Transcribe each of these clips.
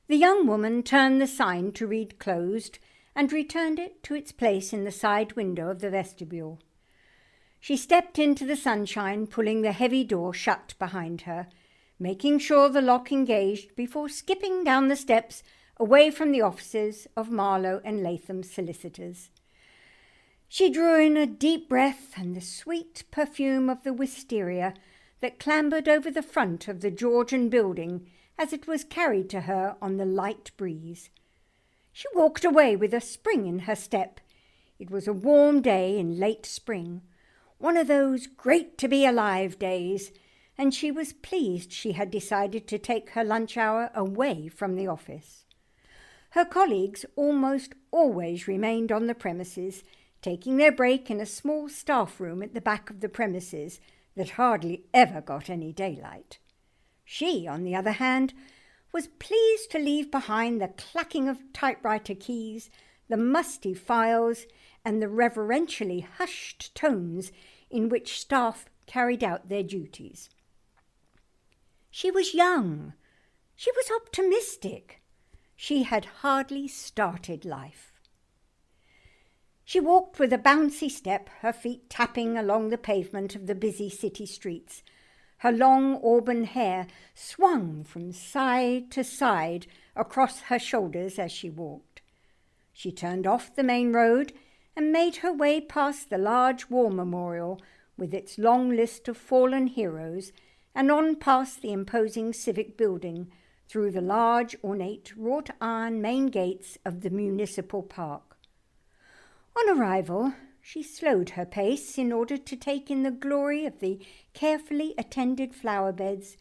The young woman turned the sign to read closed and returned it to its place in the side window of the vestibule. She stepped into the sunshine, pulling the heavy door shut behind her, making sure the lock engaged before skipping down the steps away from the offices of Marlowe and Latham solicitors. She drew in a deep breath and the sweet perfume of the wisteria that clambered over the front of the Georgian building as it was carried to her on the light breeze. She walked away with a spring in her step. It was a warm day in late spring, one of those great-to-be-alive days, and she was pleased she had decided to take her lunch hour away from the office. Her colleagues almost always remained on the premises, taking their break in a small staff room at the back of the premises that hardly ever got any daylight. She, on the other hand, was pleased to leave behind the clacking of typewriter keys, the musty files, and the reverentially hushed tones in which staff carried out their duties. She was young. She was optimistic. She had hardly started life. She walked with a bouncy step, her feet tapping along the pavement of the busy city streets. Her long auburn hair swung from side to side across her shoulders as she walked. She turned off the main road and made her way past the large war memorial with its long list of fallen heroes and on past the imposing civic building through the large, ornate, wrought-iron main gates of the municipal park. On arrival, she slowed her pace in order to take in the glory of the carefully attended flower beds,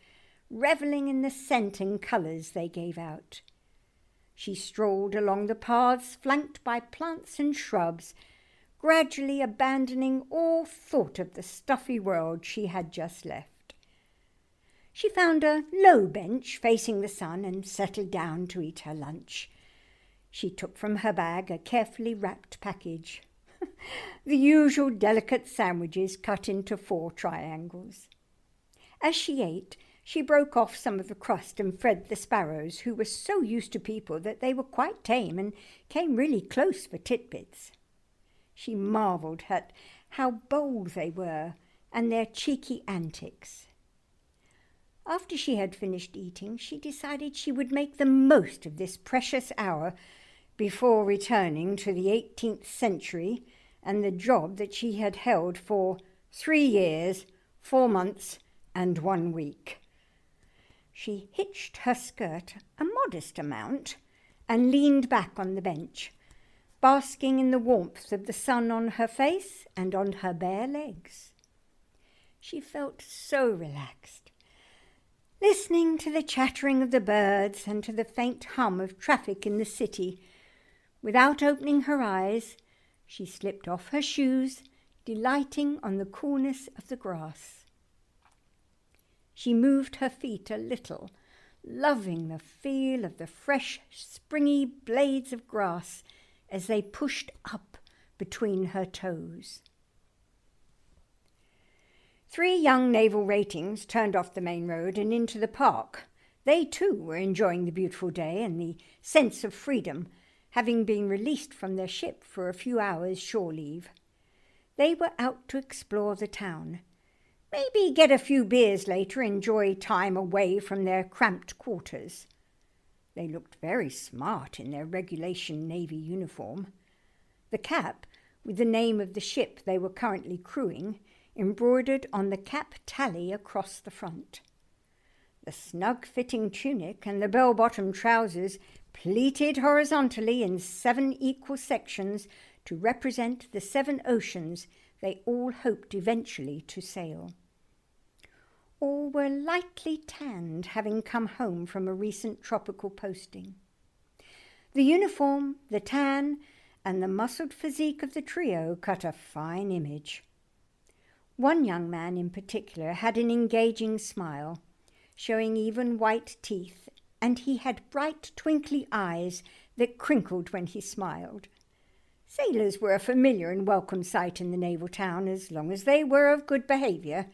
revelling in the scent and colours they gave out. She strolled along the paths flanked by plants and shrubs, gradually abandoning all thought of the stuffy world she had just left. She found a low bench facing the sun and settled down to eat her lunch. She took from her bag a carefully wrapped package. The usual delicate sandwiches cut into 4 triangles. As she ate, she broke off some of the crust and fed the sparrows, who were so used to people that they were quite tame and came really close for titbits. She marvelled at how bold they were and their cheeky antics. After she had finished eating, she decided she would make the most of this precious hour before returning to the 18th century and the job that she had held for 3 years, 4 months, and 1 week. She hitched her skirt a modest amount and leaned back on the bench, basking in the warmth of the sun on her face and on her bare legs. She felt so relaxed, listening to the chattering of the birds and to the faint hum of traffic in the city. Without opening her eyes, she slipped off her shoes, delighting on the coolness of the grass. She moved her feet a little, loving the feel of the fresh, springy blades of grass as they pushed up between her toes. 3 young naval ratings turned off the main road and into the park. They too were enjoying the beautiful day and the sense of freedom, having been released from their ship for a few hours' shore leave. They were out to explore the town, maybe get a few beers later, enjoy time away from their cramped quarters. They looked very smart in their regulation Navy uniform. The cap, with the name of the ship they were currently crewing, embroidered on the cap tally across the front. The snug-fitting tunic and the bell-bottom trousers pleated horizontally in 7 equal sections to represent the 7 oceans they all hoped eventually to sail. All were lightly tanned, having come home from a recent tropical posting. The uniform, the tan, and the muscled physique of the trio cut a fine image. One young man in particular had an engaging smile, showing even white teeth, and he had bright, twinkly eyes that crinkled when he smiled. Sailors were a familiar and welcome sight in the naval town, as long as they were of good behaviour.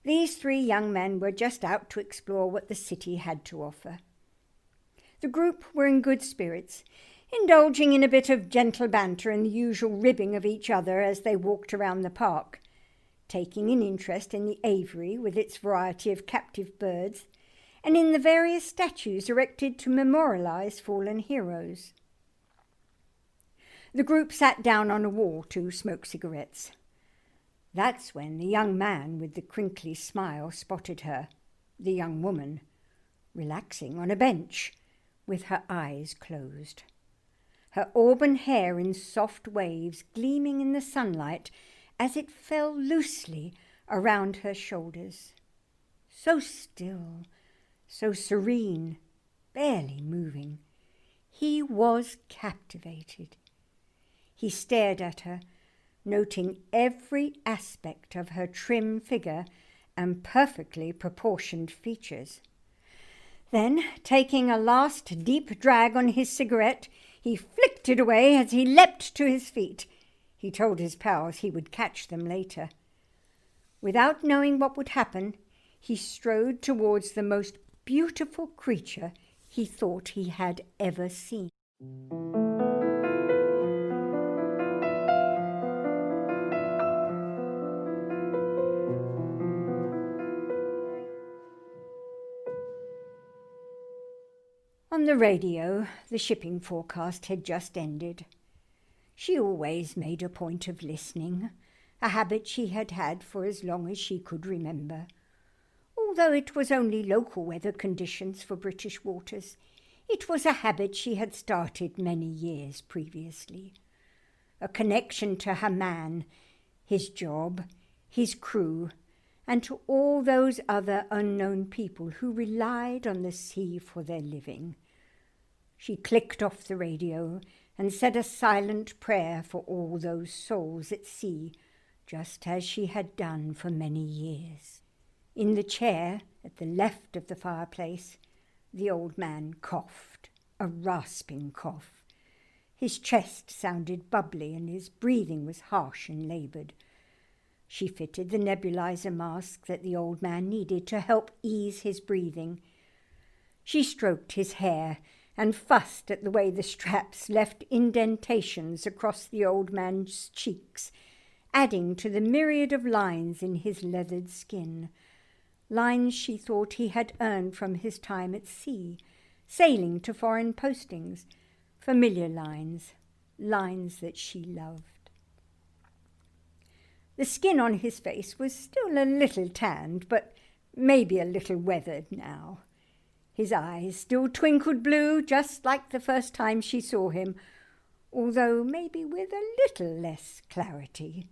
These 3 young men were just out to explore what the city had to offer. The group were in good spirits, indulging in a bit of gentle banter and the usual ribbing of each other as they walked around the park, taking an interest in the aviary with its variety of captive birds, and in the various statues erected to memorialize fallen heroes. The group sat down on a wall to smoke cigarettes. That's when the young man with the crinkly smile spotted her, the young woman, relaxing on a bench with her eyes closed, her auburn hair in soft waves gleaming in the sunlight as it fell loosely around her shoulders. So still, so serene, barely moving. He was captivated. He stared at her, noting every aspect of her trim figure and perfectly proportioned features. Then, taking a last deep drag on his cigarette, he flicked it away as he leapt to his feet. He told his pals he would catch them later. Without knowing what would happen, he strode towards the most beautiful creature he thought he had ever seen. On the radio, the shipping forecast had just ended. She always made a point of listening, a habit she had had for as long as she could remember. Although it was only local weather conditions for British waters, it was a habit she had started many years previously. A connection to her man, his job, his crew, and to all those other unknown people who relied on the sea for their living. She clicked off the radio and said a silent prayer for all those souls at sea, just as she had done for many years. In the chair at the left of the fireplace, the old man coughed, a rasping cough. His chest sounded bubbly and his breathing was harsh and laboured. She fitted the nebulizer mask that the old man needed to help ease his breathing. She stroked his hair and fussed at the way the straps left indentations across the old man's cheeks, adding to the myriad of lines in his leathered skin, lines she thought he had earned from his time at sea, sailing to foreign postings, familiar lines, lines that she loved. The skin on his face was still a little tanned, but maybe a little weathered now. His eyes still twinkled blue, just like the first time she saw him, although maybe with a little less clarity.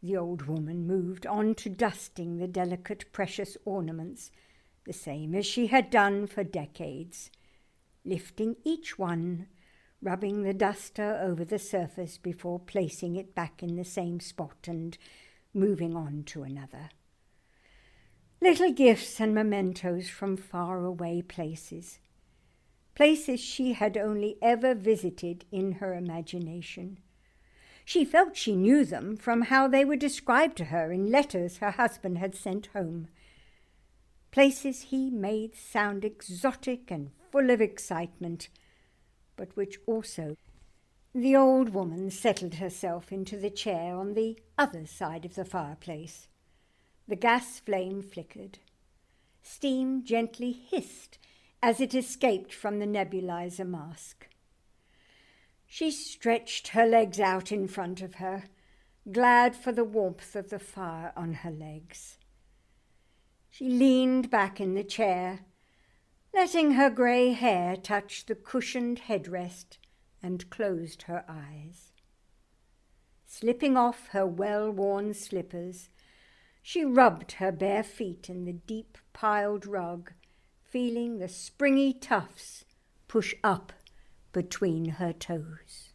The old woman moved on to dusting the delicate, precious ornaments, the same as she had done for decades, lifting each one, rubbing the duster over the surface before placing it back in the same spot and moving on to another. Little gifts and mementos from faraway places, places she had only ever visited in her imagination. She felt she knew them from how they were described to her in letters her husband had sent home. Places he made sound exotic and full of excitement, but which also... The old woman settled herself into the chair on the other side of the fireplace. The gas flame flickered. Steam gently hissed as it escaped from the nebulizer mask. She stretched her legs out in front of her, glad for the warmth of the fire on her legs. She leaned back in the chair, letting her grey hair touch the cushioned headrest, and closed her eyes. Slipping off her well-worn slippers, she rubbed her bare feet in the deep piled rug, feeling the springy tufts push up between her toes.